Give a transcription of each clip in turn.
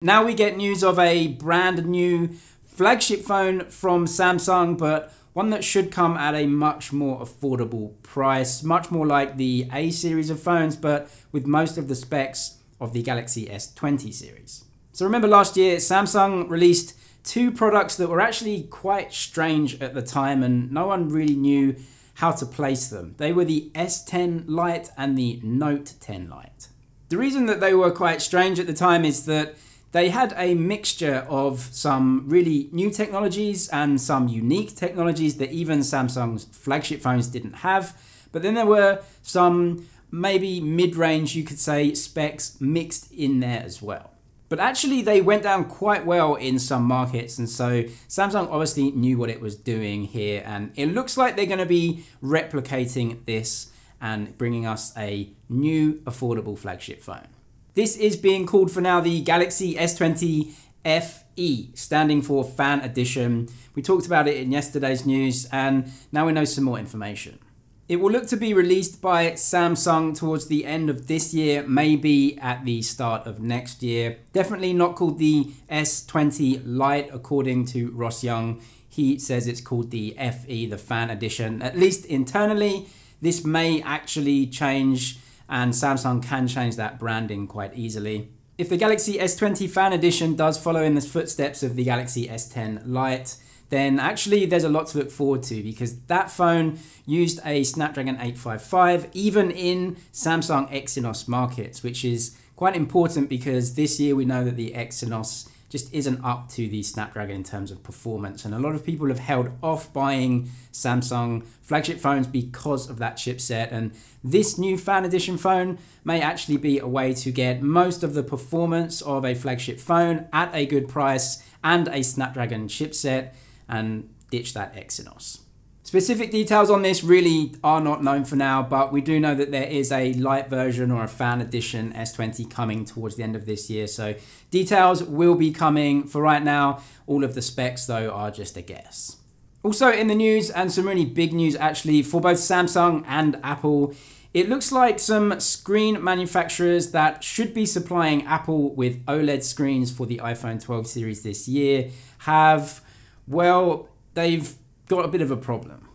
Now we get news of a brand new flagship phone from Samsung, but one that should come at a much more affordable price, much more like the A series of phones, but with most of the specs of the Galaxy S20 series. So remember last year, Samsung released two products that were actually quite strange at the time and no one really knew how to place them. They were the S10 Lite and the Note 10 Lite. The reason that they were quite strange at the time is that they had a mixture of some really new technologies and some unique technologies that even Samsung's flagship phones didn't have. But then there were some maybe mid-range, you could say, specs mixed in there as well. But actually they went down quite well in some markets, and so Samsung obviously knew what it was doing here, and it looks like they're going to be replicating this and bringing us a new affordable flagship phone. This is being called for now the Galaxy S20 FE, standing for Fan Edition. We talked about it in yesterday's news and now we know some more information. It will look to be released by Samsung towards the end of this year, maybe at the start of next year. Definitely not called the S20 Lite according to Ross Young. He says it's called the FE, the Fan Edition. At least internally, this may actually change, and Samsung can change that branding quite easily. If the Galaxy S20 Fan Edition does follow in the footsteps of the Galaxy S10 Lite, then actually there's a lot to look forward to, because that phone used a Snapdragon 855 even in Samsung Exynos markets, which is quite important because this year we know that the Exynos just isn't up to the Snapdragon in terms of performance, and a lot of people have held off buying Samsung flagship phones because of that chipset, and this new Fan Edition phone may actually be a way to get most of the performance of a flagship phone at a good price and a Snapdragon chipset and ditch that Exynos. Specific details on this really are not known for now, but we do know that there is a light version or a Fan Edition S20 coming towards the end of this year. So details will be coming. For right now, all of the specs though are just a guess. Also in the news, and some really big news actually for both Samsung and Apple, it looks like some screen manufacturers that should be supplying Apple with OLED screens for the iPhone 12 series this year have, well, they've got a bit of a problem.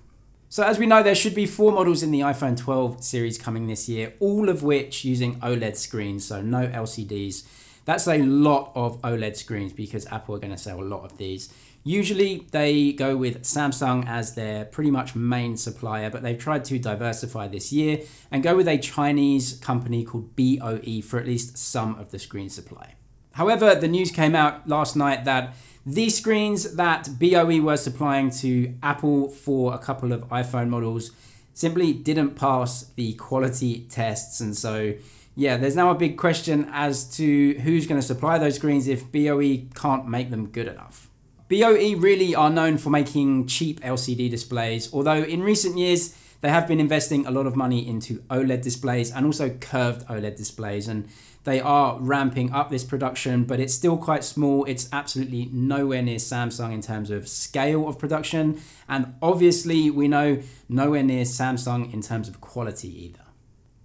So as we know, there should be 4 models in the iPhone 12 series coming this year, all of which using OLED screens, so no LCDs. That's a lot of OLED screens because Apple are going to sell a lot of these. Usually they go with Samsung as their pretty much main supplier, but they've tried to diversify this year and go with a Chinese company called BOE for at least some of the screen supply. However, the news came out last night that these screens that BOE were supplying to Apple for a couple of iPhone models simply didn't pass the quality tests. And so, yeah, there's now a big question as to who's going to supply those screens if BOE can't make them good enough. BOE really are known for making cheap LCD displays, although in recent years, they have been investing a lot of money into OLED displays and also curved OLED displays, and they are ramping up this production, but it's still quite small. It's absolutely nowhere near Samsung in terms of scale of production, and obviously we know nowhere near Samsung in terms of quality either.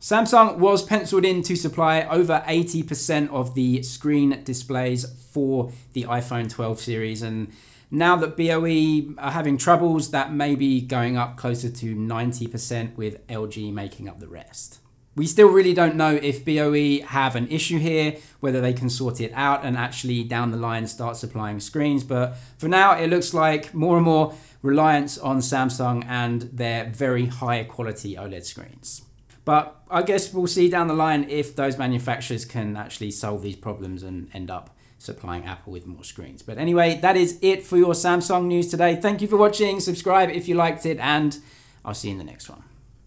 Samsung was penciled in to supply over 80% of the screen displays for the iPhone 12 series, and now that BOE are having troubles, that may be going up closer to 90% with LG making up the rest. We still really don't know if BOE have an issue here, whether they can sort it out and actually down the line start supplying screens. But for now, it looks like more and more reliance on Samsung and their very high quality OLED screens. But I guess we'll see down the line if those manufacturers can actually solve these problems and end up supplying Apple with more screens. But anyway, that is it for your Samsung news today. Thank you for watching. Subscribe if you liked it, and I'll see you in the next one.